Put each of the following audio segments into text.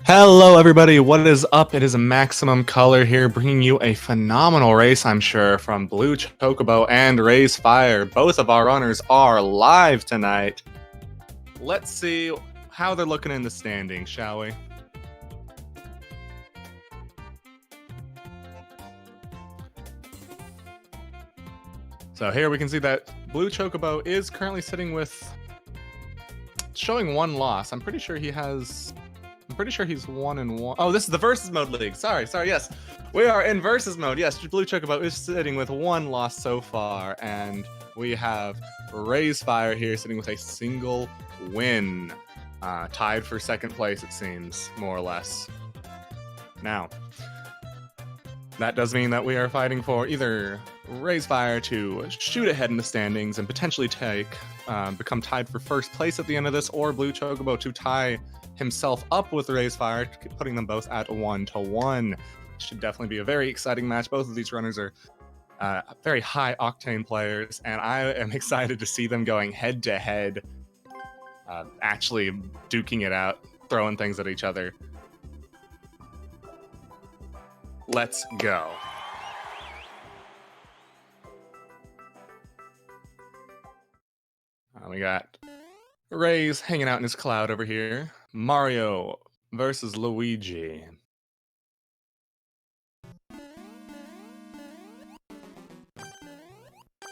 Hello everybody, what is up? It is Maximum Color here, bringing you a phenomenal race, I'm sure, from BlueChocobo and raysfire. Both of our runners are live tonight. Let's see how they're looking in the standings, shall we? So here we can see that BlueChocobo is currently sitting with, showing one loss. I'm pretty sure he's 1-1. Oh, this is the versus mode league. Sorry, yes. We are in versus mode. Yes, BlueChocobo is sitting with one loss so far, and we have raysfire here sitting with a single win. Tied for second place, it seems, more or less. Now, that does mean that we are fighting for either raysfire to shoot ahead in the standings and potentially become tied for first place at the end of this, or BlueChocobo to tie himself up with raysfire, putting them both at 1-1. Should definitely be a very exciting match. Both of these runners are very high octane players, and I am excited to see them going head to head, actually duking it out, throwing things at each other. Let's go. We got Rays hanging out in his cloud over here. Mario versus Luigi.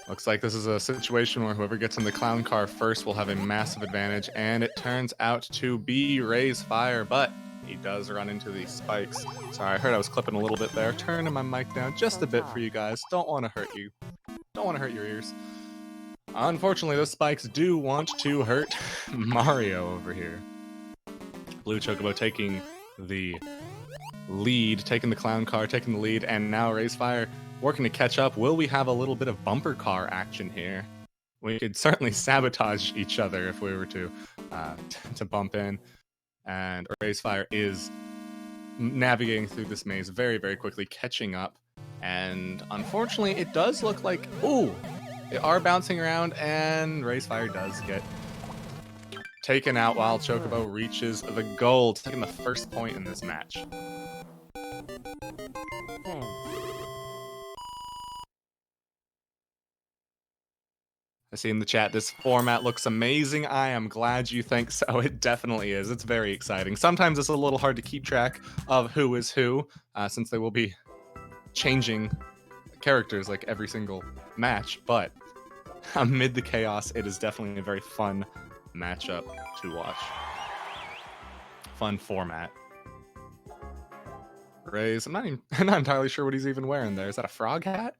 Looks like this is a situation where whoever gets in the clown car first will have a massive advantage, and it turns out to be raysfire, but he does run into these spikes. Sorry, I heard I was clipping a little bit there. Turning my mic down just a bit for you guys. Don't want to hurt you. Don't want to hurt your ears. Unfortunately, those spikes do want to hurt Mario over here. BlueChocobo taking the lead, taking the clown car, taking the lead, and now raysfire working to catch up. Will we have a little bit of bumper car action here? We could certainly sabotage each other if we were to bump in. And raysfire is navigating through this maze very, very quickly, catching up. And unfortunately, it does look like, ooh, they are bouncing around, and raysfire does get taken out while Chocobo reaches the goal, taking the first point in this match. I see in the chat, this format looks amazing. I am glad you think so. It definitely is. It's very exciting. Sometimes it's a little hard to keep track of who is who, since they will be changing characters like every single match, but amid the chaos, it is definitely a very fun matchup to watch. Fun format. Rays, I'm not entirely sure what he's even wearing there. Is that a frog hat?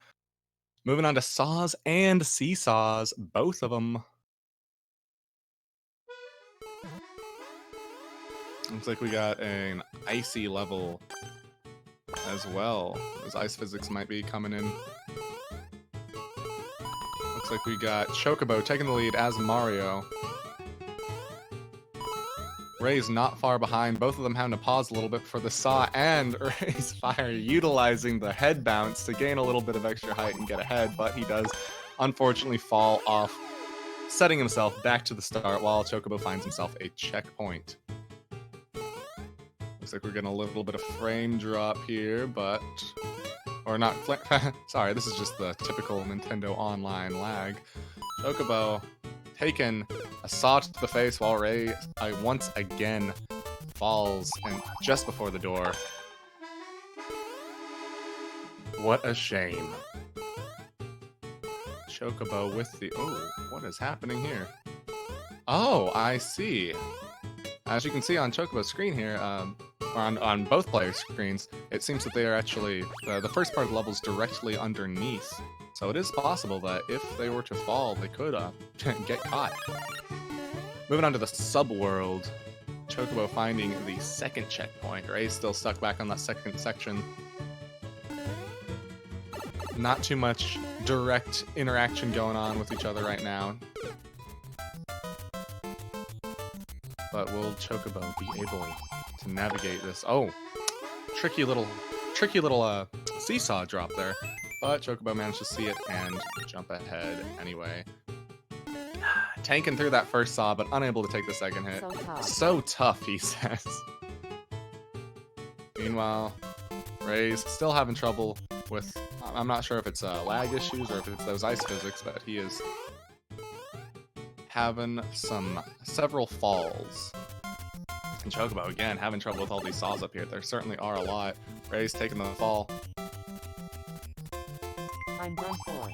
Moving on to saws and seesaws, both of them. Looks like we got an icy level as well. Those ice physics might be coming in. Looks like we got Chocobo taking the lead as Mario. Ray's not far behind, both of them having to pause a little bit for the saw, and raysfire utilizing the head bounce to gain a little bit of extra height and get ahead, but he does unfortunately fall off, setting himself back to the start while Chocobo finds himself a checkpoint. Looks like we're getting a little bit of frame drop here, but... Or not, sorry, this is just the typical Nintendo Online lag. Chocobo taken a saw to the face while Ray once again falls and just before the door. What a shame. Chocobo with the... Oh, what is happening here? Oh, I see. As you can see on Chocobo's screen here, on both players' screens, it seems that they are actually... the first part of the level is directly underneath. So it is possible that if they were to fall, they could get caught. Moving on to the subworld, Chocobo finding the second checkpoint. Ray's still stuck back on that second section. Not too much direct interaction going on with each other right now. But will Chocobo be able to navigate this? Oh, tricky little seesaw drop there. But Chocobo managed to see it and jump ahead anyway. Tanking through that first saw, but unable to take the second hit. So tough. So tough, he says. Meanwhile, Ray's still having trouble with, I'm not sure if it's lag issues or if it's those ice physics, but he is having several falls. And Chocobo, again, having trouble with all these saws up here. There certainly are a lot. Ray's taking the fall. I'm done for.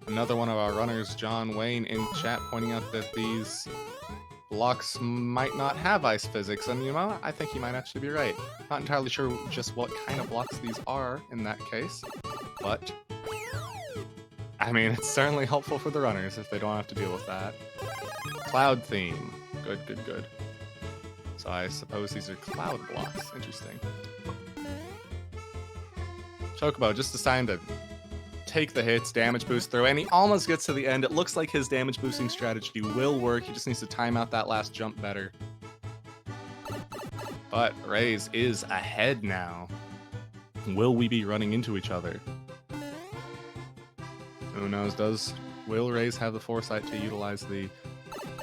Another one of our runners, John Wayne, in chat pointing out that these blocks might not have ice physics, and you know, I think he might actually be right. Not entirely sure just what kind of blocks these are in that case, but I mean, it's certainly helpful for the runners if they don't have to deal with that. Cloud theme. Good, good, good. So I suppose these are cloud blocks. Interesting. Chocobo just deciding to take the hits, damage boost through, and he almost gets to the end. It looks like his damage boosting strategy will work. He just needs to time out that last jump better. But Rays is ahead now. Will we be running into each other? Who knows? Will Rays have the foresight to utilize the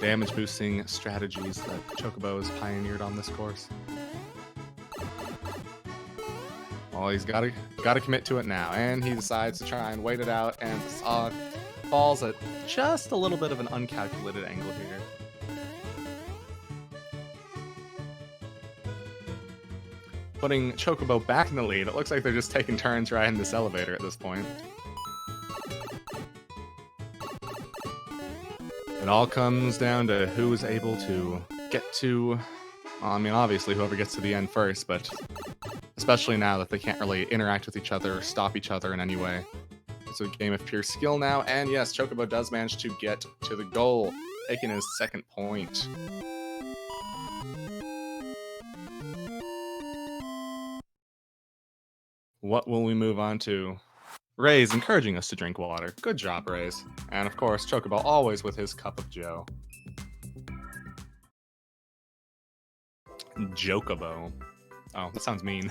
damage boosting strategies that Chocobo has pioneered on this course? Well, he's got to commit to it now, and he decides to try and wait it out, and the saw falls at just a little bit of an uncalculated angle here. Putting Chocobo back in the lead. It looks like they're just taking turns riding this elevator at this point. It all comes down to who is able to get to, well, I mean, obviously whoever gets to the end first, but especially now that they can't really interact with each other or stop each other in any way. It's a game of pure skill now, and yes, Chocobo does manage to get to the goal, taking his second point. What will we move on to? Ray's encouraging us to drink water. Good job, Rays. And of course, Chocobo always with his cup of joe. Jocobo. Oh, that sounds mean.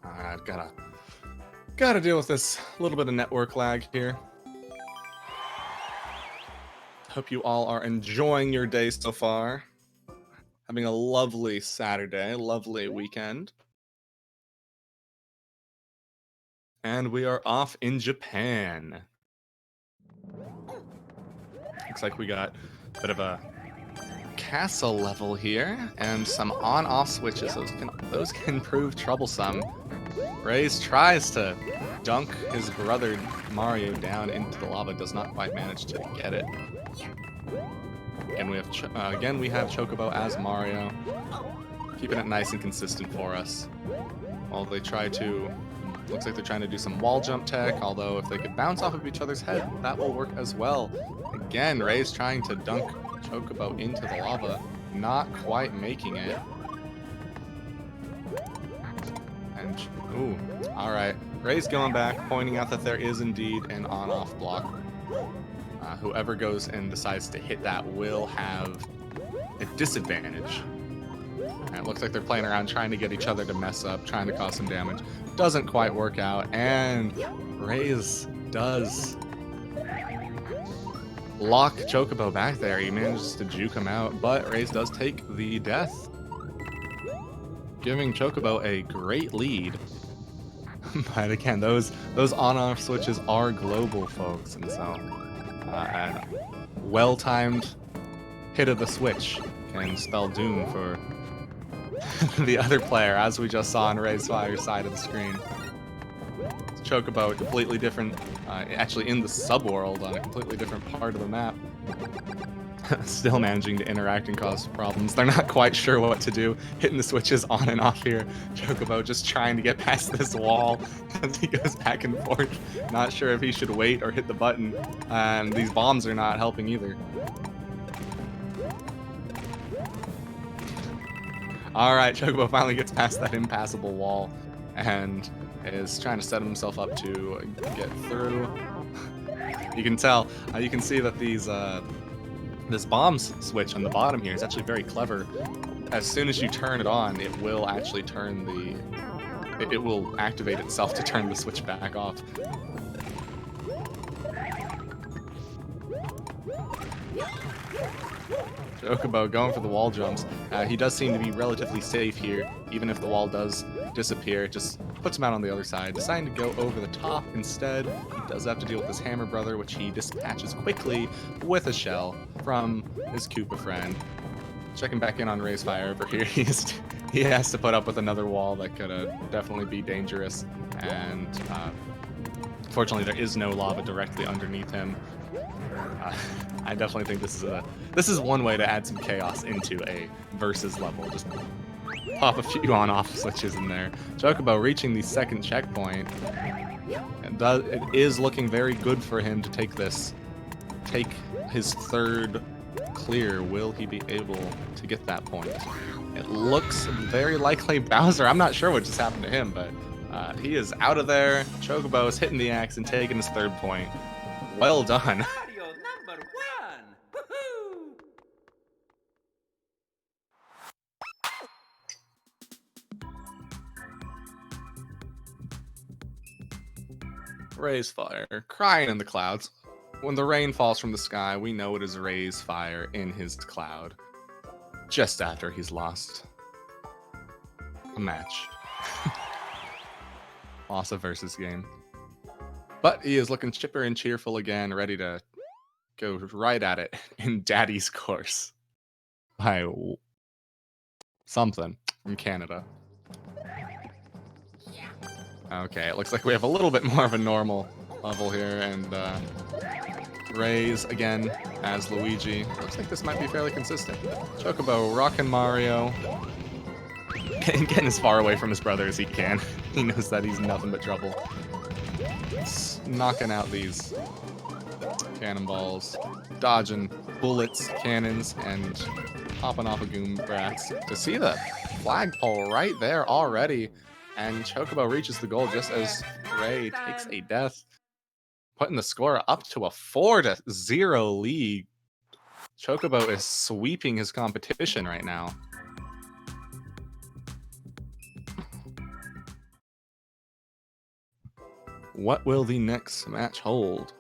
I've gotta deal with this little bit of network lag here. Hope you all are enjoying your day so far. Having a lovely Saturday, lovely weekend. And we are off in Japan. Looks like we got a bit of a castle level here, and some on-off switches. Those can prove troublesome. Rays tries to dunk his brother Mario down into the lava, does not quite manage to get it. Again, we have Chocobo as Mario, keeping it nice and consistent for us. While they try to, looks like they're trying to do some wall jump tech, although if they could bounce off of each other's head, that will work as well. Again, Ray's trying to dunk Chocobo into the lava, not quite making it. And, ooh, alright. Ray's going back, pointing out that there is indeed an on-off block. Whoever goes and decides to hit that will have a disadvantage. And it looks like they're playing around trying to get each other to mess up, trying to cause some damage. Doesn't quite work out, and Rays does lock Chocobo back there. He manages to juke him out, but Rays does take the death, giving Chocobo a great lead. But again, those on-off switches are global, folks, and so a well-timed hit of the switch can spell doom for the other player, as we just saw on raysfire's side of the screen. Chocobo, a completely different, actually in the subworld on a completely different part of the map. Still managing to interact and cause problems. They're not quite sure what to do. Hitting the switches on and off here. Chocobo just trying to get past this wall as he goes back and forth. Not sure if he should wait or hit the button. And these bombs are not helping either. Alright, Chocobo finally gets past that impassable wall and is trying to set himself up to get through. You can tell, you can see that this bomb switch on the bottom here is actually very clever. As soon as you turn it on, it will actually turn the it will activate itself to turn the switch back off. Chocobo going for the wall jumps. He does seem to be relatively safe here, even if the wall does disappear. It just puts him out on the other side. Deciding to go over the top instead. He does have to deal with this Hammer Brother, which he dispatches quickly with a shell from his Koopa friend. Checking back in on raysfire over here. He has to put up with another wall that could definitely be dangerous. And fortunately, there is no lava directly underneath him. I definitely think this is one way to add some chaos into a versus level. Just pop a few on-off switches in there. Chocobo reaching the second checkpoint. And it is looking very good for him to take his third clear. Will he be able to get that point? It looks very likely Bowser. I'm not sure what just happened to him, but he is out of there. Chocobo is hitting the axe and taking his third point. Well done. Raysfire, crying in the clouds. When the rain falls from the sky, we know it is Raysfire in his cloud. Just after he's lost a match. Lost a versus game. But he is looking chipper and cheerful again, ready to go right at it in Daddy's course. By something from Canada. Okay, it looks like we have a little bit more of a normal level here, and Rays again as Luigi. Looks like this might be fairly consistent. Chocobo rocking Mario. Getting as far away from his brother as he can. He knows that he's nothing but trouble. It's knocking out these cannonballs, dodging bullets, cannons, and popping off of Goom Brats. To see the flagpole right there already. And Chocobo reaches the goal just as Ray takes a death, putting the score up to a 4-0 lead. Chocobo is sweeping his competition right now. What will the next match hold?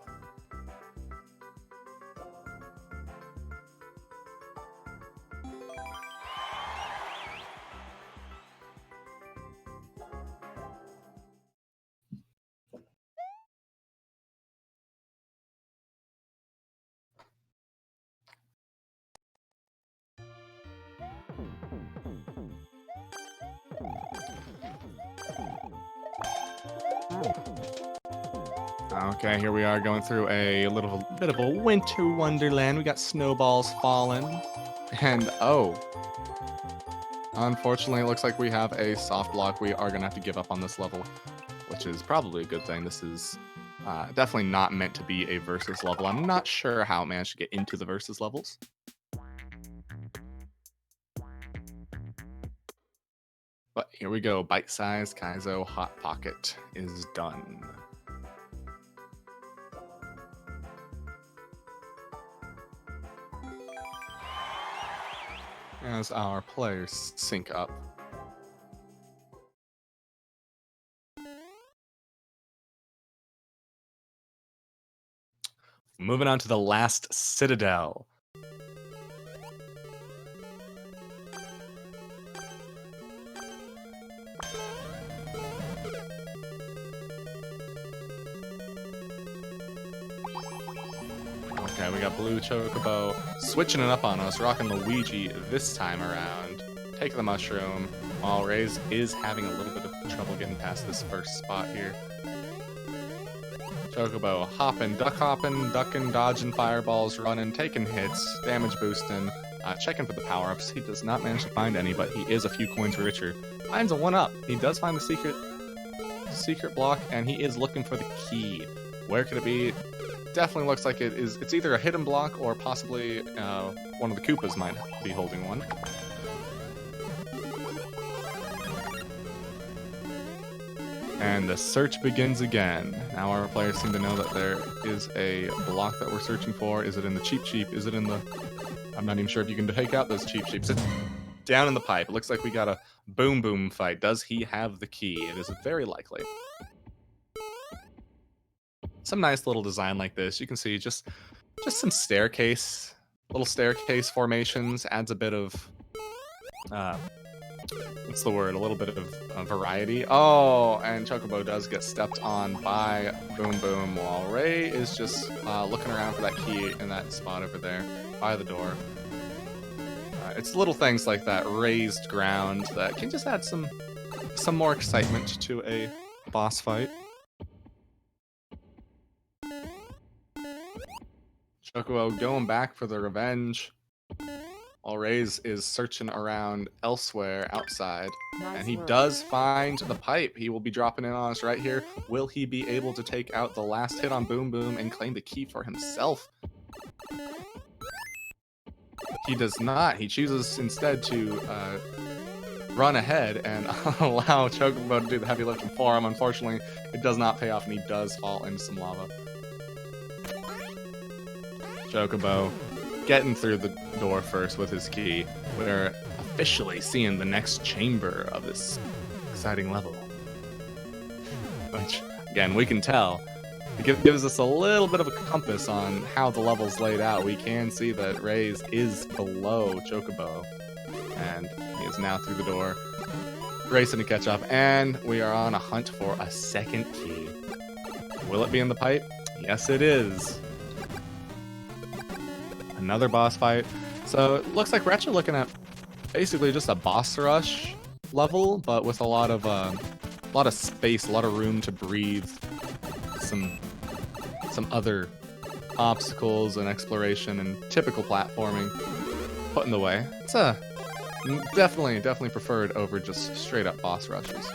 Okay, here we are going through a little bit of a winter wonderland. We got snowballs falling. And oh, unfortunately, it looks like we have a soft block. We are going to have to give up on this level, which is probably a good thing. This is definitely not meant to be a versus level. I'm not sure how it managed to get into the versus levels. But here we go. Bite-sized Kaizo Hot Pocket is done. As our players sync up. Moving on to the last Citadel. Okay, we got BlueChocobo switching it up on us, rocking Luigi this time around. Take the mushroom, while Rays is having a little bit of trouble getting past this first spot here. Chocobo hopping, ducking, dodging fireballs, running, taking hits, damage boosting, checking for the power-ups. He does not manage to find any, but he is a few coins richer. Finds a 1-up. He does find the secret block, and he is looking for the key. Where could it be? Definitely looks like it's either a hidden block or possibly one of the Koopas might be holding one. And the search begins again. Now our players seem to know that there is a block that we're searching for. Is it in the Cheep Cheep? Is it in the... I'm not even sure if you can take out those Cheep Cheeps. It's down in the pipe. It looks like we got a boom boom fight. Does he have the key? It is very likely. Some nice little design like this. You can see just some little staircase formations. Adds a bit of what's the word? A little bit of variety. Oh, and Chocobo does get stepped on by Boom Boom while Ray is just looking around for that key in that spot over there by the door. It's little things like that raised ground that can just add some more excitement to a boss fight. Chocobo going back for the revenge. While Rays is searching around elsewhere outside. And he does find the pipe. He will be dropping in on us right here. Will he be able to take out the last hit on Boom Boom and claim the key for himself? He does not. He chooses instead to run ahead and allow Chocobo to do the heavy lifting for him. Unfortunately, it does not pay off and he does fall into some lava. Chocobo getting through the door first with his key. We're officially seeing the next chamber of this exciting level. Which, again, we can tell. It gives us a little bit of a compass on how the level's laid out. We can see that Rays is below Chocobo. And he is now through the door, racing to catch up. And we are on a hunt for a second key. Will it be in the pipe? Yes, it is. Another boss fight. So it looks like we're actually looking at basically just a boss rush level, but with a lot of space, a lot of room to breathe, some other obstacles and exploration and typical platforming put in the way. It's definitely preferred over just straight up boss rushes.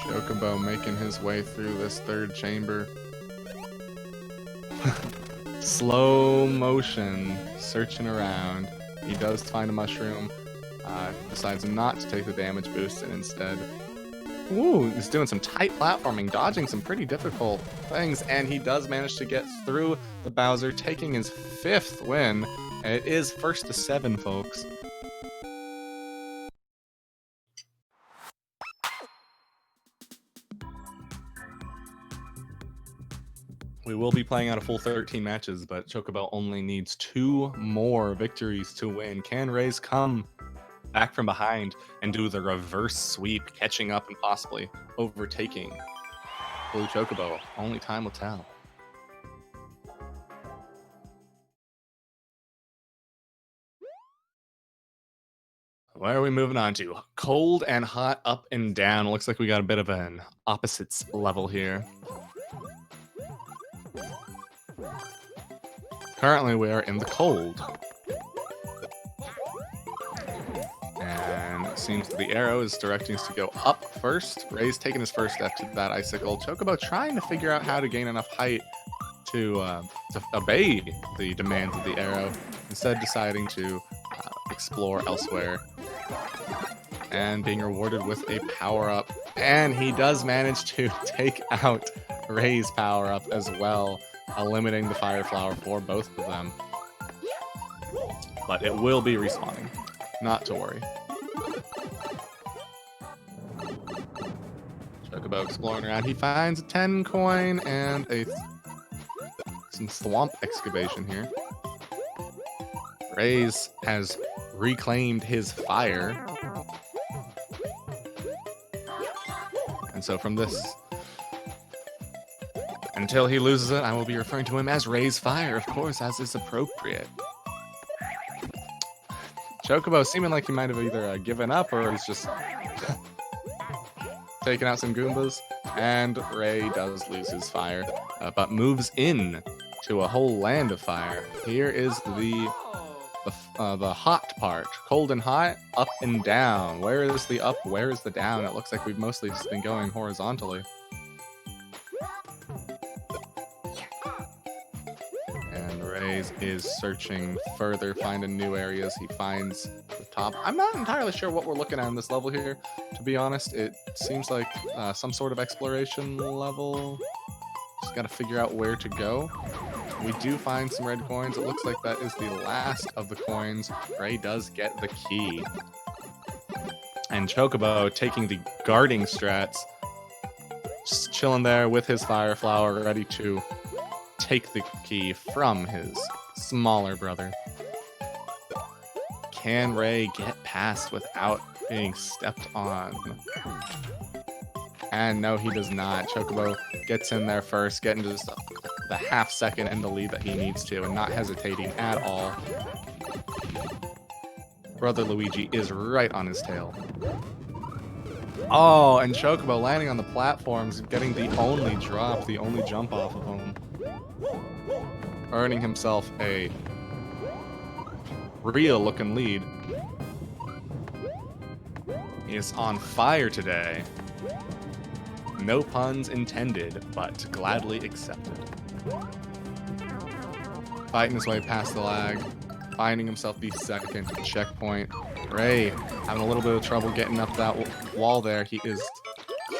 Chocobo making his way through this third chamber. Slow motion, searching around. He does find a mushroom. Decides not to take the damage boost and instead... Ooh, he's doing some tight platforming, dodging some pretty difficult things, and he does manage to get through the Bowser, taking his 5th win. And it is first to 7, folks. We will be playing out a full 13 matches, but Chocobo only needs 2 more victories to win. Can Rays come back from behind and do the reverse sweep, catching up and possibly overtaking Blue Chocobo? Only time will tell. Where are we moving on to? Cold and hot, up and down. Looks like we got a bit of an opposites level here. Currently, we are in the cold. And it seems that the arrow is directing us to go up first. Ray's taking his first step to that icicle. Chocobo trying to figure out how to gain enough height to obey the demands of the arrow, instead deciding to explore elsewhere. And being rewarded with a power-up. And he does manage to take out Ray's power-up as well, eliminating the fire flower for both of them. But it will be respawning. Not to worry. Chocobo exploring around. He finds a 10 coin and some swamp excavation here. Rays has reclaimed his fire. And so from this, until he loses it, I will be referring to him as raysfire, of course, as is appropriate. Chocobo seeming like he might have either given up or he's just taking out some Goombas. And Ray does lose his fire, but moves in to a whole land of fire. Here is the hot part. Cold and hot, up and down. Where is the up? Where is the down? It looks like we've mostly just been going horizontally. And Rays is searching further, finding new areas. He finds top. I'm not entirely sure what we're looking at in this level here, to be honest. It seems like some sort of exploration level. Just got to figure out where to go. We do find some red coins. It looks like that is the last of the coins. Ray does get the key. And Chocobo taking the guarding strats, just chilling there with his fire flower, ready to take the key from his smaller brother. Can Ray get past without being stepped on? And no, he does not. Chocobo gets in there first, getting just the half second in the lead that he needs to, and not hesitating at all. Brother Luigi is right on his tail. Oh, and Chocobo landing on the platforms, getting the only drop, the only jump off of him. Earning himself a real looking lead. He is on fire today. No puns intended, but gladly accepted. Fighting his way past the lag, finding himself the second checkpoint. Ray having a little bit of trouble getting up that wall there. He is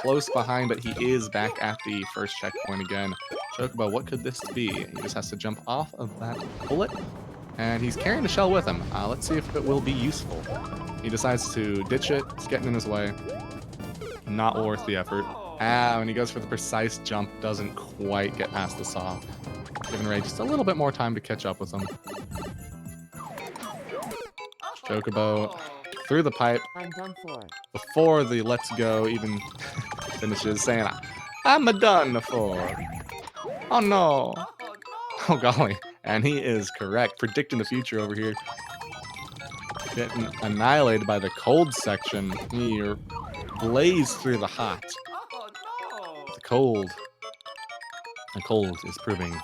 close behind, but he is back at the first checkpoint again. Chocobo, what could this be? He just has to jump off of that bullet, and he's carrying the shell with him. Let's see if it will be useful. He decides to ditch it. It's getting in his way. Not worth the effort. When he goes for the precise jump, doesn't quite get past the saw. Giving Ray just a little bit more time to catch up with him. Chocobo through the pipe I'm done for. before the let's go even finishes, saying, I'm a done for. Oh no. Oh golly. And he is correct. Predicting the future over here. Getting annihilated by the cold section. He blazed through the hot. The cold is proving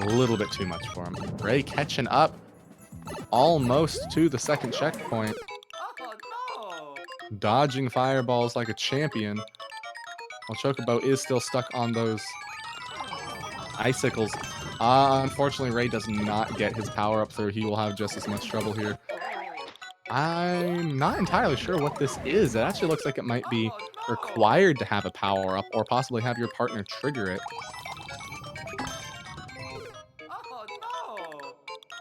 a little bit too much for him. Ray catching up almost to the second checkpoint. Dodging fireballs like a champion. While Chocobo is still stuck on those icicles. Unfortunately, Ray does not get his power up through. He will have just as much trouble here. I'm not entirely sure what this is. It actually looks like it might be required to have a power up, or possibly have your partner trigger it.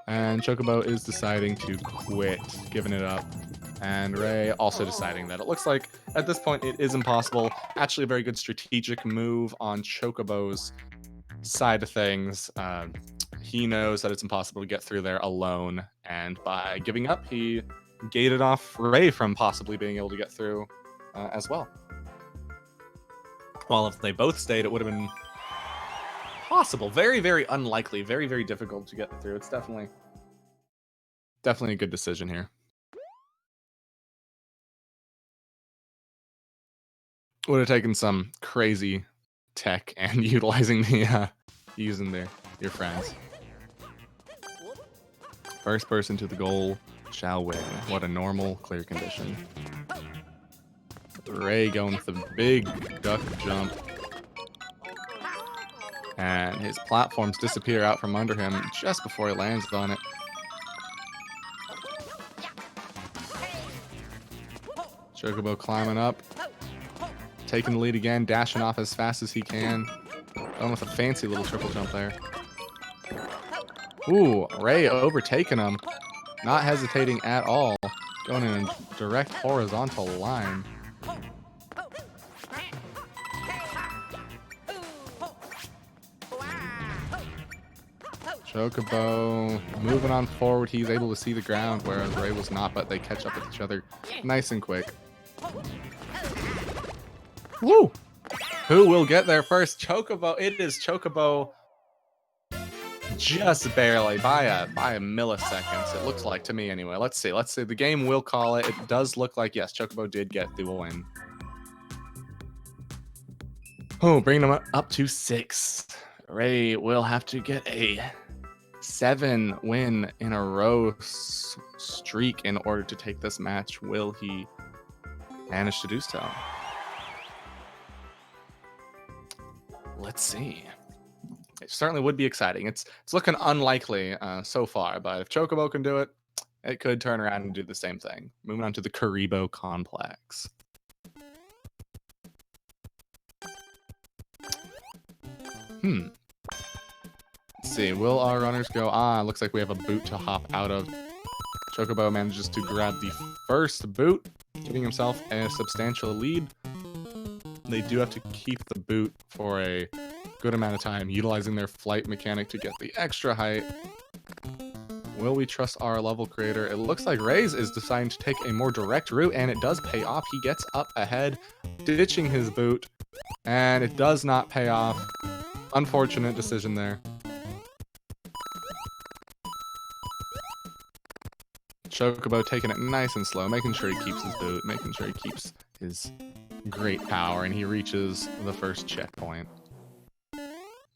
And Chocobo is deciding to quit, giving it up. And Ray also deciding that it looks like at this point it is impossible. Actually a very good strategic move on Chocobo's side of things. He knows that it's impossible to get through there alone, and by giving up, he gated off Ray from possibly being able to get through as well. While if they both stayed, it would have been possible. Very, very unlikely. Very, very difficult to get through. It's definitely a good decision here. Would have taken some crazy tech and utilizing the using your friends. First person to the goal shall win. What a normal clear condition. Ray going with the big duck jump. And his platforms disappear out from under him just before he lands on it. Chocobo climbing up. Taking the lead again, dashing off as fast as he can. Going with a fancy little triple jump there. Ooh, Ray overtaking him. Not hesitating at all. Going in a direct horizontal line. Chocobo moving on forward. He's able to see the ground, whereas Ray was not, but they catch up with each other nice and quick. Woo! Who will get there first? Chocobo. It is Chocobo. Just barely by a milliseconds. It looks like to me anyway. Let's see. The game will call it. It does look like yes, Chocobo did get the win. Oh, bringing them up to 6. Ray will have to get a 7 win in a row streak in order to take this match. Will he manage to do so? Let's see. It certainly would be exciting. It's looking unlikely so far, but if Chocobo can do it, it could turn around and do the same thing. Moving on to the Karibo Complex. Let's see, will our runners go? Looks like we have a boot to hop out of. Chocobo manages to grab the first boot, giving himself a substantial lead. They do have to keep the boot for a good amount of time, utilizing their flight mechanic to get the extra height. Will we trust our level creator? It looks like Rays is deciding to take a more direct route, and it does pay off. He gets up ahead, ditching his boot, and it does not pay off. Unfortunate decision there. Chocobo taking it nice and slow, making sure he keeps his boot, making sure he keeps his great power, and he reaches the first checkpoint.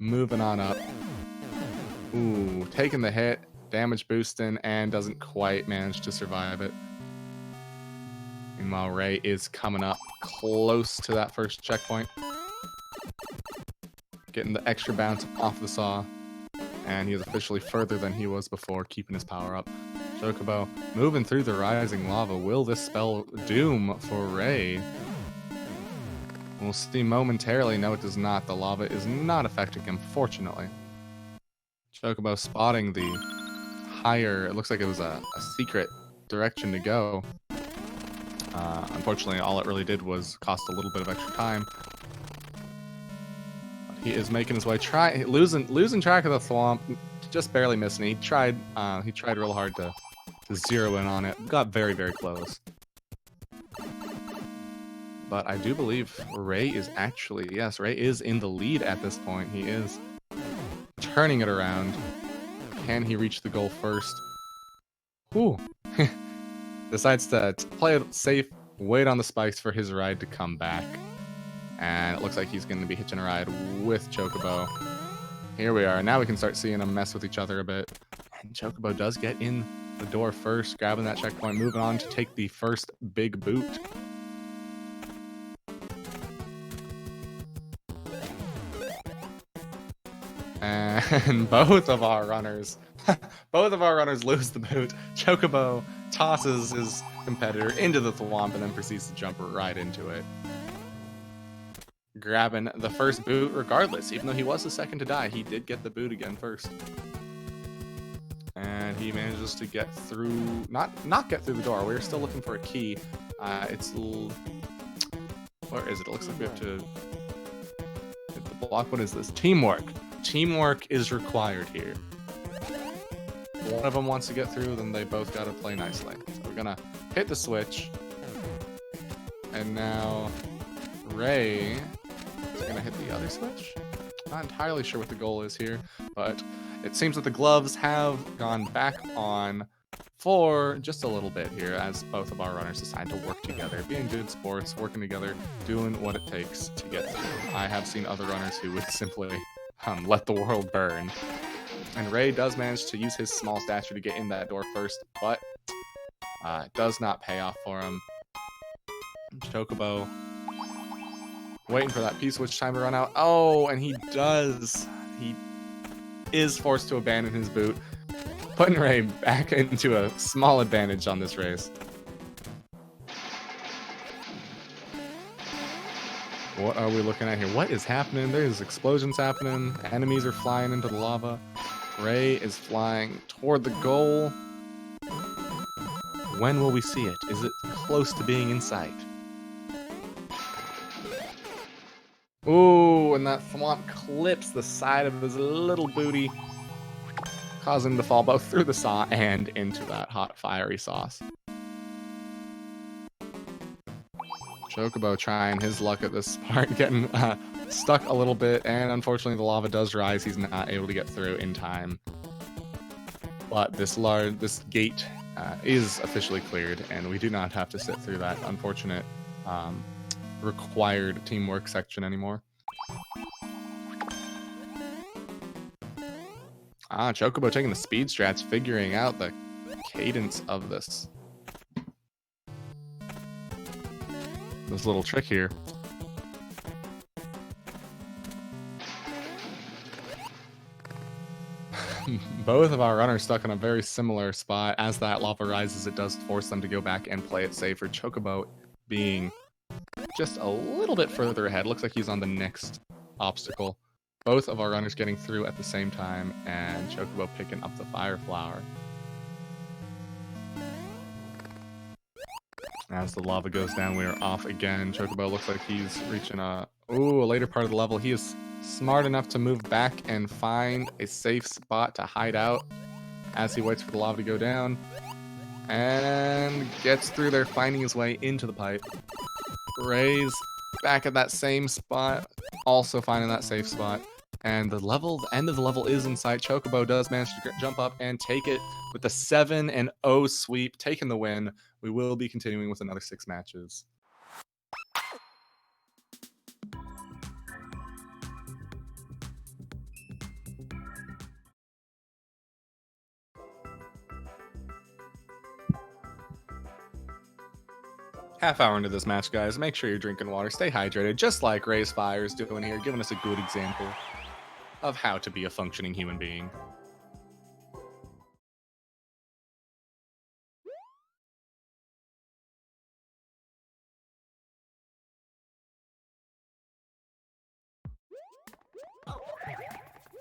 Moving on up. Ooh, taking the hit, damage boosting, and doesn't quite manage to survive it. Meanwhile, Ray is coming up close to that first checkpoint. Getting the extra bounce off the saw, and he is officially further than he was before, keeping his power up. Chocobo moving through the rising lava. Will this spell doom for Ray? We'll see momentarily. No, it does not. The lava is not affecting him, fortunately. Chocobo spotting the higher, it looks like it was a secret direction to go. Unfortunately, all it really did was cost a little bit of extra time. But he is making his way, losing track of the swamp, just barely missing. He tried real hard to zero in on it. Got very, very close. But I do believe Ray is actually, yes, Ray is in the lead at this point. He is turning it around. Can he reach the goal first? Ooh. Decides to play it safe, wait on the spikes for his ride to come back. And it looks like he's going to be hitching a ride with Chocobo. Here we are. Now we can start seeing them mess with each other a bit. And Chocobo does get in the door first, grabbing that checkpoint, moving on to take the first big boot. And both of our runners lose the boot. Chocobo tosses his competitor into the thwomp and then proceeds to jump right into it. Grabbing the first boot regardless. Even though he was the second to die, he did get the boot again first. And he manages to get through, not get through the door. We're still looking for a key. Where is it? It looks like we have to hit the block. What is this? Teamwork. Teamwork is required here. One of them wants to get through, then they both got to play nicely. So we're gonna hit the switch. And now Ray is gonna hit the other switch. Not entirely sure what the goal is here, but it seems that the gloves have gone back on for just a little bit here as both of our runners decide to work together, being good sports, working together, doing what it takes to get through. I have seen other runners who would simply let the world burn. And Ray does manage to use his small stature to get in that door first, but it does not pay off for him. Chocobo waiting for that P-switch time to run out. Oh, and he does. He is forced to abandon his boot, putting Ray back into a small advantage on this race. What are we looking at here? What is happening? There's explosions happening. Enemies are flying into the lava. Ray is flying toward the goal. When will we see it? Is it close to being in sight? Ooh, and that thwomp clips the side of his little booty, causing him to fall both through the saw and into that hot, fiery sauce. Chocobo trying his luck at this part, getting stuck a little bit, and unfortunately the lava does rise. He's not able to get through in time. But this gate is officially cleared, and we do not have to sit through that unfortunate required teamwork section anymore. Chocobo taking the speed strats, figuring out the cadence of this little trick here. Both of our runners stuck in a very similar spot. As that lava rises, it does force them to go back and play it safer. Chocobo being just a little bit further ahead. Looks like he's on the next obstacle. Both of our runners getting through at the same time, and Chocobo picking up the fire flower. As the lava goes down, we are off again. Chocobo looks like he's reaching a later part of the level. He is smart enough to move back and find a safe spot to hide out as he waits for the lava to go down. And gets through there, finding his way into the pipe. Ray's back at that same spot, also finding that safe spot. And the end of the level is in sight. Chocobo does manage to jump up and take it with the 7-0 sweep, taking the win. We will be continuing with another 6 matches. Half hour into this match, guys. Make sure you're drinking water. Stay hydrated, just like raysfire is doing here, giving us a good example of how to be a functioning human being.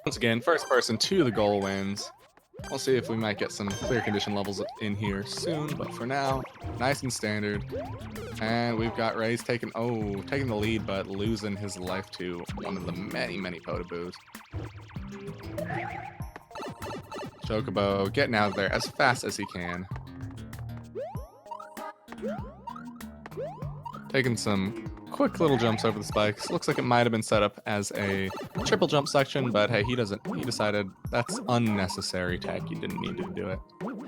Once again, first person to the goal wins. We'll see if we might get some clear condition levels in here soon, but for now, nice and standard. And we've got Rays taking the lead, but losing his life to one of the many, many Potoboos. Chocobo getting out of there as fast as he can. Taking some quick little jumps over the spikes. Looks like it might have been set up as a triple jump section, but hey, he decided that's unnecessary tech. He didn't need to do it.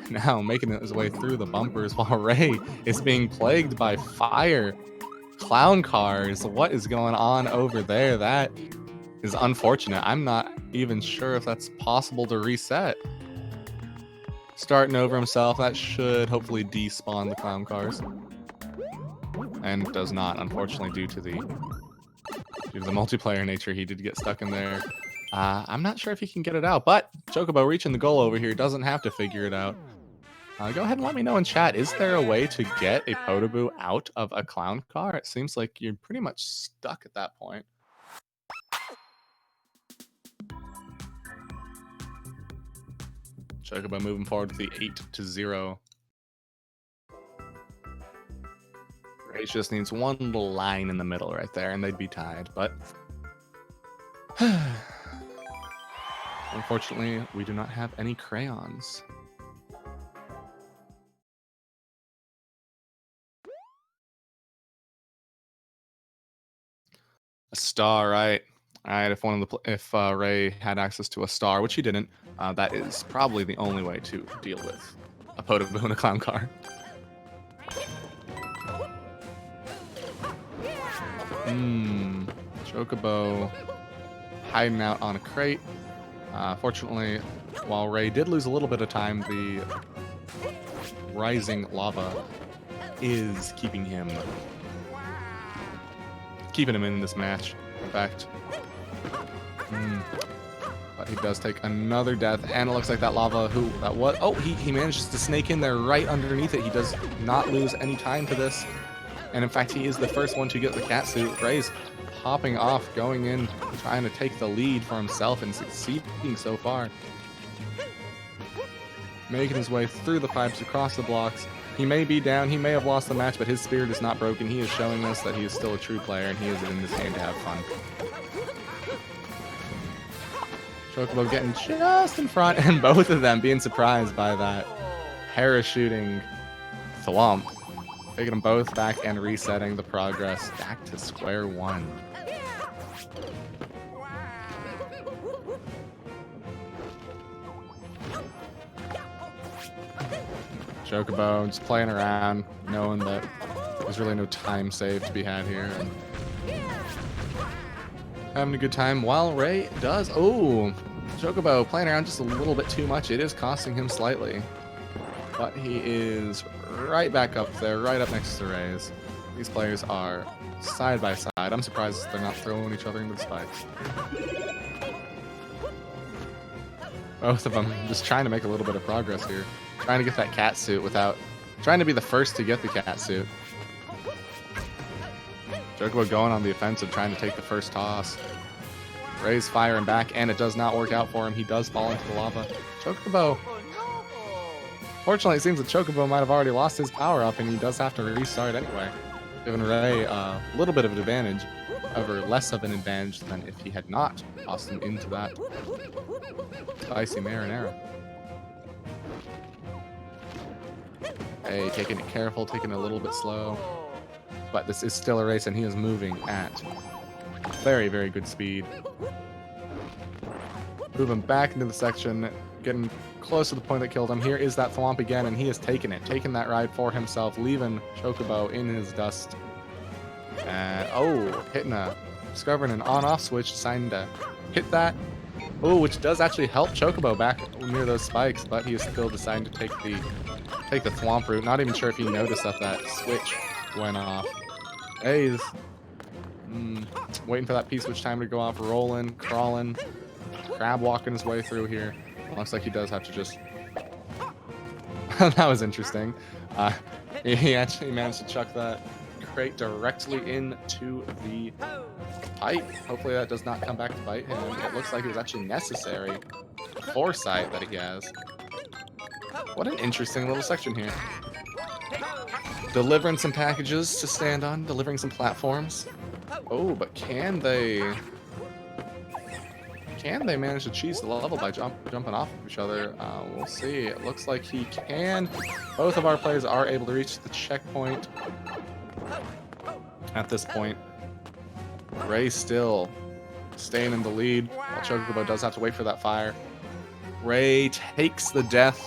Now making his way through the bumpers while Ray is being plagued by fire clown cars. What is going on over there? That is unfortunate. I'm not even sure if that's possible to reset. Starting over himself, that should hopefully despawn the clown cars. And does not, unfortunately, due to the multiplayer nature. He did get stuck in there. I'm not sure if he can get it out, but Chocobo reaching the goal over here doesn't have to figure it out. Go ahead and let me know in chat, is there a way to get a Potoboo out of a clown car? It seems like you're pretty much stuck at that point. Chocobo moving forward with the 8-0. Rage just needs one little line in the middle right there, and they'd be tied, but unfortunately, we do not have any crayons. A star, right? All right, if Ray had access to a star, which he didn't, that is probably the only way to deal with a Potoboo in a clown car. Chocobo hiding out on a crate. Fortunately, while Ray did lose a little bit of time, the rising lava is keeping him in this match. In fact, but he does take another death, and it looks like that lava. He manages to snake in there right underneath it. He does not lose any time to this. And in fact, he is the first one to get the catsuit. Ray's popping off, going in, trying to take the lead for himself and succeeding so far. Making his way through the pipes, across the blocks. He may be down, he may have lost the match, but his spirit is not broken. He is showing us that he is still a true player, and he is in this game to have fun. Chocobo getting just in front, and both of them being surprised by that parachuting thwomp. Taking them both back and resetting the progress back to square one. Chocobo just playing around, knowing that there's really no time saved to be had here. And having a good time while Ray does. Oh, Chocobo playing around just a little bit too much. It is costing him slightly. But he is right back up there, right up next to Ray's. These players are side by side. I'm surprised they're not throwing each other into the spikes. Both of them just trying to make a little bit of progress here. Trying to get that cat suit without... Trying to be the first to get the cat suit. Chocobo going on the offensive, trying to take the first toss. Ray's firing back, and it does not work out for him. He does fall into the lava. Chocobo... Fortunately, it seems that Chocobo might have already lost his power-up, and he does have to restart anyway. Giving Ray a little bit of an advantage. However, less of an advantage than if he had not tossed him into that spicy marinara. Hey, taking it careful, taking it a little bit slow. But this is still a race, and he is moving at very, very good speed. Moving back into the section, getting close to the point that killed him. Here is that thwomp again, and he has taken it. Taking that ride for himself, leaving Chocobo in his dust. Discovering an on-off switch, deciding to hit that. Oh, which does actually help Chocobo back near those spikes, but he is still deciding to take the thwomp route. Not even sure if he noticed that switch went off. Hey, he's waiting for that P-switch time to go off, rolling, crawling, crab walking his way through here. Looks like he does have to just... That was interesting. He actually managed to chuck that crate directly into the pipe. Hopefully that does not come back to bite him. It looks like it was actually necessary foresight that he has. What an interesting little section here. Delivering some packages to stand on, delivering some platforms. Oh, but can they manage to cheese the level by jumping off of each other? We'll see. It looks like he can. Both of our players are able to reach the checkpoint. At this point, Ray still staying in the lead, while Chocobo does have to wait for that fire. Ray takes the death,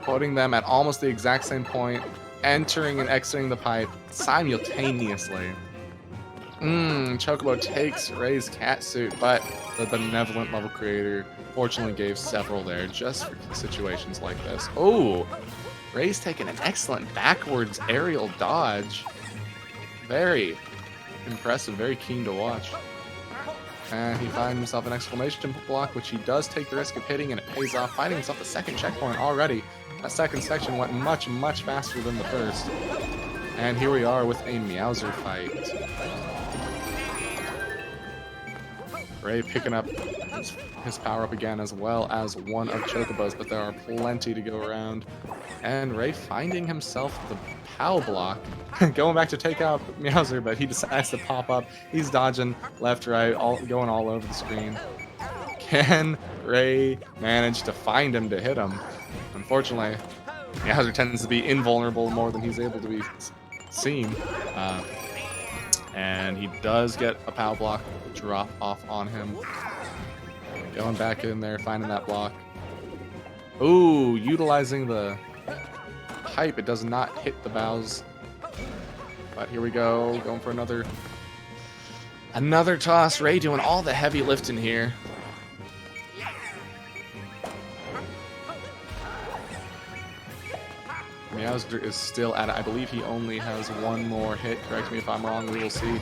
putting them at almost the exact same point, entering and exiting the pipe simultaneously. Chocobo takes Ray's cat suit, but the benevolent level creator fortunately gave several there just for situations like this. Oh, Ray's taking an excellent backwards aerial dodge. Very impressive, very keen to watch. And he finds himself an exclamation block, which he does take the risk of hitting, and it pays off, finding himself the second checkpoint already. That second section went much, much faster than the first. And here we are with a Meowser fight. Ray picking up his power-up again, as well as one of Chocobo's, but there are plenty to go around. And Ray finding himself the POW block, going back to take out Meowser, but he decides to pop up. He's dodging left, right, going all over the screen. Can Ray manage to find him to hit him? Unfortunately, Meowser tends to be invulnerable more than he's able to be seen. And he does get a POW block drop off on him. Going back in there, finding that block. Ooh, utilizing the pipe. It does not hit the bows. But here we go, going for another toss. Ray doing all the heavy lifting here. Meowser is still at it. I believe he only has one more hit. Correct me if I'm wrong. We will see.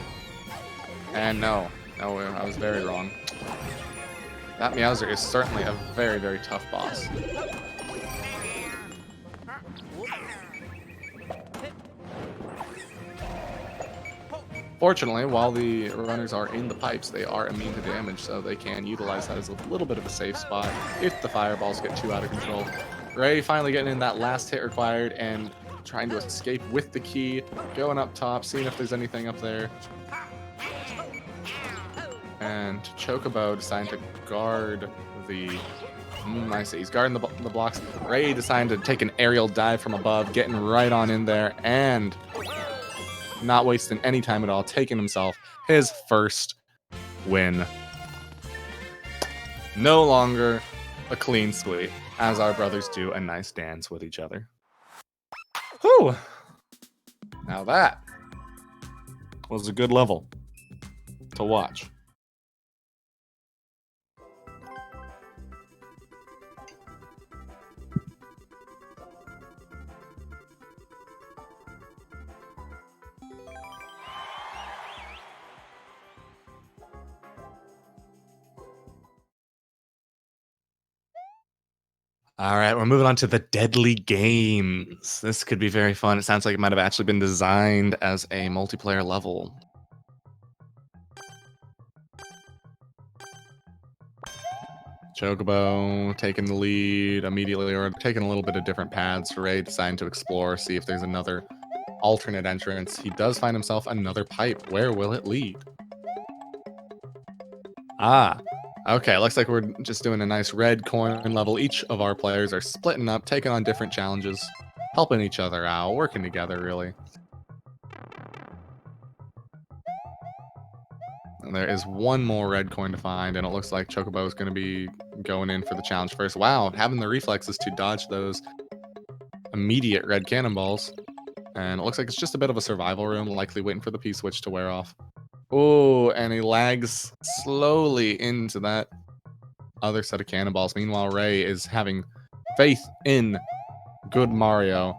And no, I was very wrong. That Meowser is certainly a very, very tough boss. Fortunately, while the runners are in the pipes, they are immune to damage, so they can utilize that as a little bit of a safe spot if the fireballs get too out of control. Ray finally getting in that last hit required and trying to escape with the key, going up top, seeing if there's anything up there. And Chocobo deciding to guard the... I see, he's guarding the blocks. Ray deciding to take an aerial dive from above, getting right on in there, and not wasting any time at all, taking himself his first win. No longer a clean sweep, as our brothers do a nice dance with each other. Whew! Now that was a good level to watch. All right, we're moving on to the deadly games. This could be very fun. It sounds like it might have actually been designed as a multiplayer level. Chocobo taking the lead immediately, or taking a little bit of different paths. Ray deciding to explore, see if there's another alternate entrance. He does find himself another pipe. Where will it lead? Ah, okay. Looks like we're just doing a nice red coin level. Each of our players are splitting up, taking on different challenges, helping each other out, working together, really. And there is one more red coin to find, and it looks like Chocobo is going to be going in for the challenge first. Wow, having the reflexes to dodge those immediate red cannonballs. And it looks like it's just a bit of a survival room, likely waiting for the P-switch to wear off. Oh, and he lags slowly into that other set of cannonballs. Meanwhile, Ray is having faith in good Mario.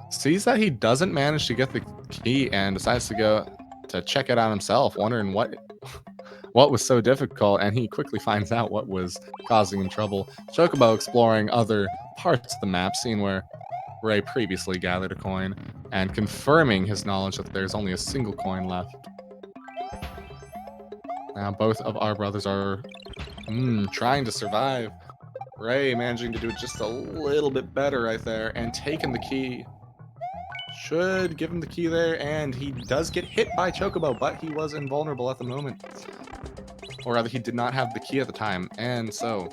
Sees that he doesn't manage to get the key and decides to go to check it out himself, wondering what was so difficult, and he quickly finds out what was causing him trouble. Chocobo exploring other parts of the map, seeing where Ray previously gathered a coin, and confirming his knowledge that there's only a single coin left. Now both of our brothers are trying to survive. Ray managing to do just a little bit better right there, and taking the key. Should give him the key there, and he does get hit by Chocobo, but he was invulnerable at the moment. Or rather, he did not have the key at the time, and so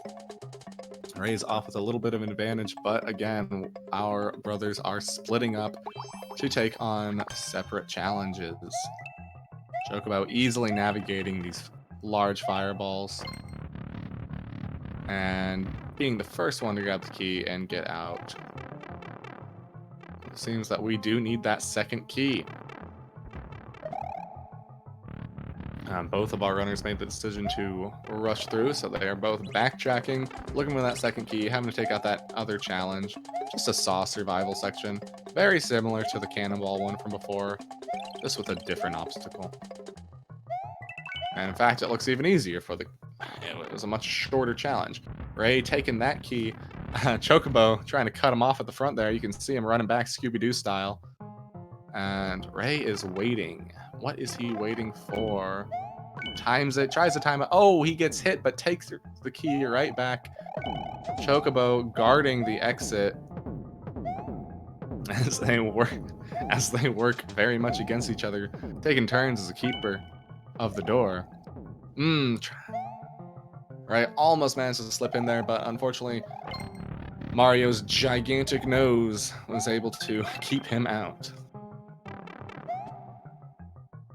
Ray's off with a little bit of an advantage, but again, our brothers are splitting up to take on separate challenges. Chocobo easily navigating these large fireballs, and being the first one to grab the key and get out. It seems that we do need that second key. Both of our runners made the decision to rush through, so they are both backtracking, looking for that second key, having to take out that other challenge. Just a saw survival section. Very similar to the cannonball one from before, just with a different obstacle. And in fact, it looks even easier for it was a much shorter challenge. Ray taking that key. Chocobo trying to cut him off at the front there. You can see him running back Scooby-Doo style. And Ray is waiting. What is he waiting for? Times it, tries to time it. Oh, he gets hit, but takes the key right back. Chocobo guarding the exit as they work very much against each other, taking turns as a keeper of the door. Right, almost managed to slip in there, but unfortunately, Mario's gigantic nose was able to keep him out.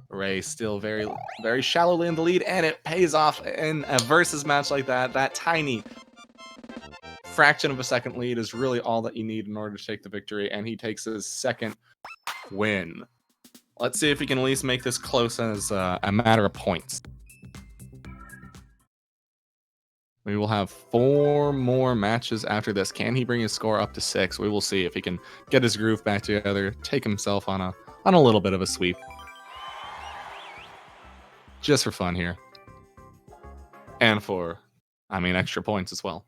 Ray still very, very shallowly in the lead, and it pays off in a versus match like that. That tiny fraction of a second lead is really all that you need in order to take the victory, and he takes his second win. Let's see if he can at least make this close as a matter of points. We will have 4 more matches after this. Can he bring his score up to 6? We will see if he can get his groove back together, take himself on a little bit of a sweep. Just for fun here. And for, extra points as well.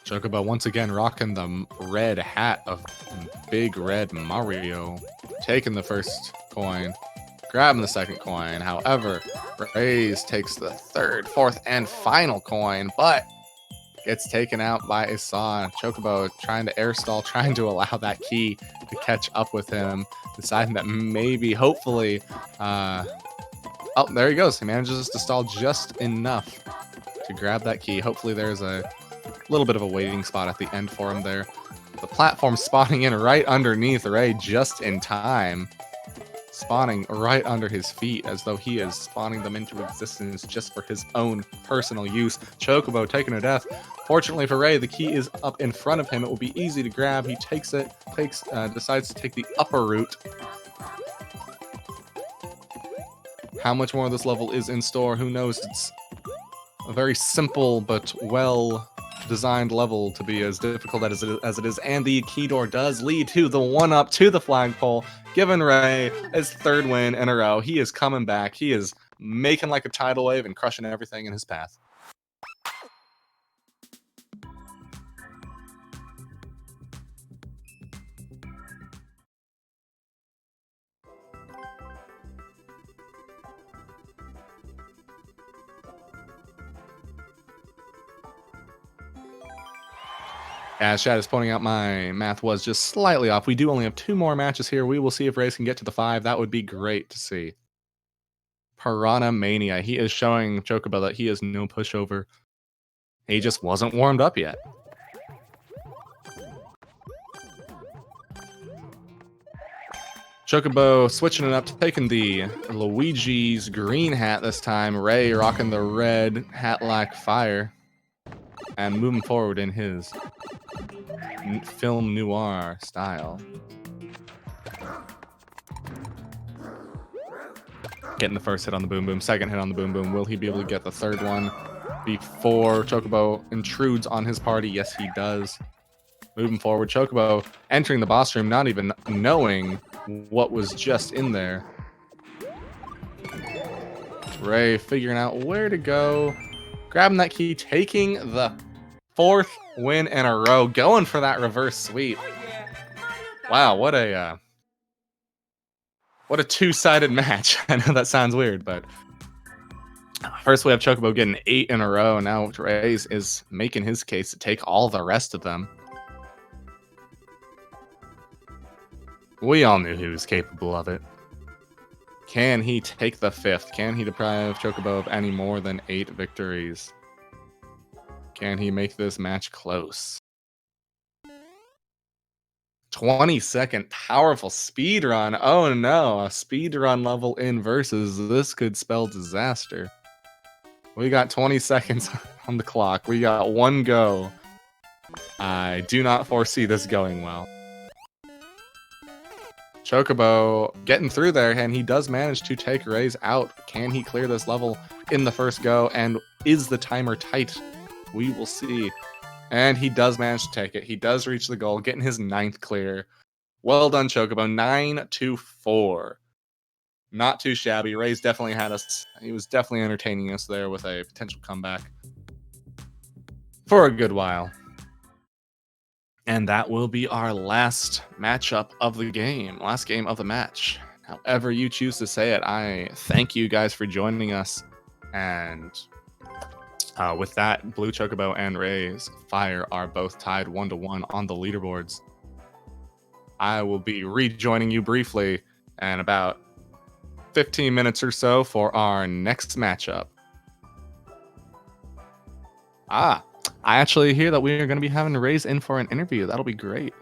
Chocobo once again rocking the red hat of Big Red Mario. Taking the first coin, grabbing the second coin. However, Rays takes the third, fourth, and final coin, but gets taken out by a saw. Chocobo trying to air stall, trying to allow that key to catch up with him, deciding that maybe, hopefully, oh, there he goes. He manages to stall just enough to grab that key. Hopefully there's a little bit of a waiting spot at the end for him there. The platform spawning in right underneath Ray just in time. Spawning right under his feet as though he is spawning them into existence just for his own personal use. Chocobo taking a death. Fortunately for Ray, the key is up in front of him. It will be easy to grab. He takes it, decides to take the upper route. How much more of this level is in store? Who knows? It's a very simple but well designed level to be as difficult as it is, and the key door does lead to the 1-up to the flagpole, giving Ray his 3rd win in a row. He is coming back. He is making like a tidal wave and crushing everything in his path. As Chad is pointing out, my math was just slightly off. We do only have 2 more matches here. We will see if Rays can get to the 5. That would be great to see. Piranha Mania. He is showing Chocobo that he is no pushover. He just wasn't warmed up yet. Chocobo switching it up, taking the Luigi's green hat this time. Ray rocking the red hat like fire. And moving forward in his film noir style. Getting the first hit on the boom boom, second hit on the boom boom. Will he be able to get the 3rd one before Chocobo intrudes on his party? Yes, he does. Moving forward, Chocobo entering the boss room, not even knowing what was just in there. Ray figuring out where to go. Grabbing that key, taking the 4th win in a row, going for that reverse sweep. Wow, what a 2-sided match. I know that sounds weird, but first we have Chocobo getting 8 in a row. Now Rays is making his case to take all the rest of them. We all knew he was capable of it. Can he take the 5th? Can he deprive Chocobo of any more than 8 victories? Can he make this match close? 20-second powerful speedrun. Oh no, a speedrun level in versus. This could spell disaster. We got 20 seconds on the clock. We got 1 go. I do not foresee this going well. Chocobo getting through there, and he does manage to take Rays out. Can he clear this level in the first go? And is the timer tight? We will see. And he does manage to take it. He does reach the goal, getting his 9th clear. Well done, Chocobo. 9-4. Not too shabby. Rays definitely had us. He was definitely entertaining us there with a potential comeback for a good while. And that will be our last matchup of the game. Last game of the match. However you choose to say it, I thank you guys for joining us. And with that, BlueChocobo and raysfire are both tied 1-1 on the leaderboards. I will be rejoining you briefly in about 15 minutes or so for our next matchup. I actually hear that we are going to be having Rays in for an interview. That'll be great.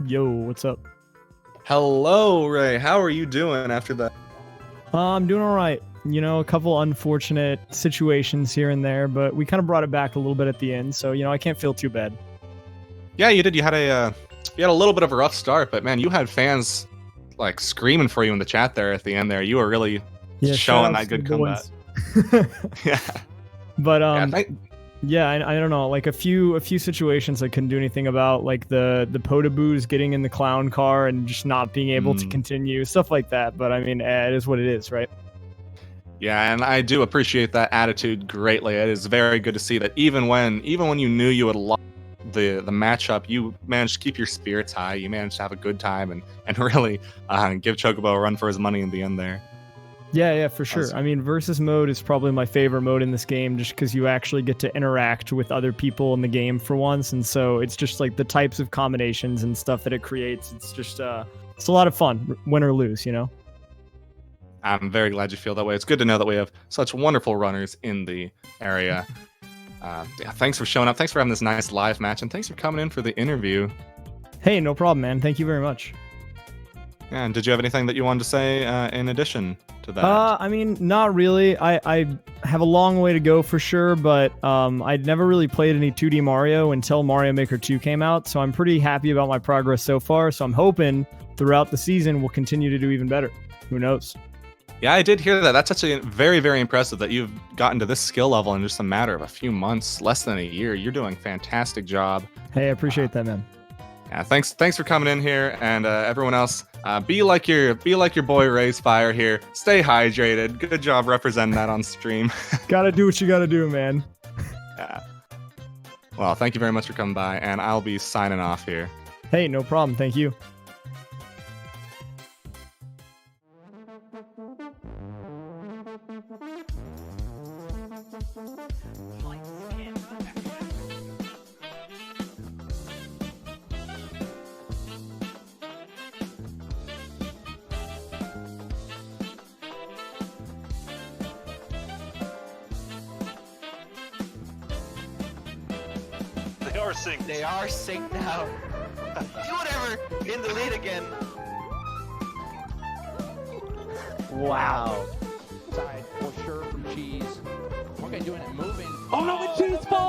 Yo, what's up? Hello, Ray. How are you doing after that? I'm doing all right. You know, a couple unfortunate situations here and there, but we kind of brought it back a little bit at the end, so I can't feel too bad. Yeah, you did. You had a little bit of a rough start, but man, you had fans like screaming for you in the chat there at the end. There, you were really showing that good comeback. Yeah, but I don't know, like a few situations I couldn't do anything about, like the Potaboos getting in the clown car and just not being able to continue, stuff like that. But I mean, it is what it is, right? Yeah, and I do appreciate that attitude greatly. It is very good to see that even when you knew you had lost the matchup, you managed to keep your spirits high. You managed to have a good time and really give Chocobo a run for his money in the end there. Yeah, for sure. I mean, versus mode is probably my favorite mode in this game, just because you actually get to interact with other people in the game for once, and so it's just like the types of combinations and stuff that it creates. It's just it's a lot of fun, win or lose, I'm very glad you feel that way. It's good to know that we have such wonderful runners in the area. Thanks for showing up. Thanks for having this nice live match, and thanks for coming in for the interview. Hey, no problem, man. Thank you very much. Yeah, and did you have anything that you wanted to say in addition to that? I mean, not really. I have a long way to go for sure, but I'd never really played any 2D Mario until Mario Maker 2 came out, so I'm pretty happy about my progress so far, so I'm hoping throughout the season we'll continue to do even better. Who knows? Yeah, I did hear that. That's actually very, very impressive that you've gotten to this skill level in just a matter of a few months, less than a year. You're doing a fantastic job. Hey, I appreciate that, man. Yeah, thanks for coming in here, and everyone else, be like your boy raysfire here. Stay hydrated. Good job representing that on stream. Gotta do what you gotta do, man. Yeah. Well, thank you very much for coming by, and I'll be signing off here. Hey, no problem. Thank you. They are synced now. Do whatever. In the lead again. Wow. Side for sure from Cheese. Okay, doing it, moving. Oh no, the Cheese falls!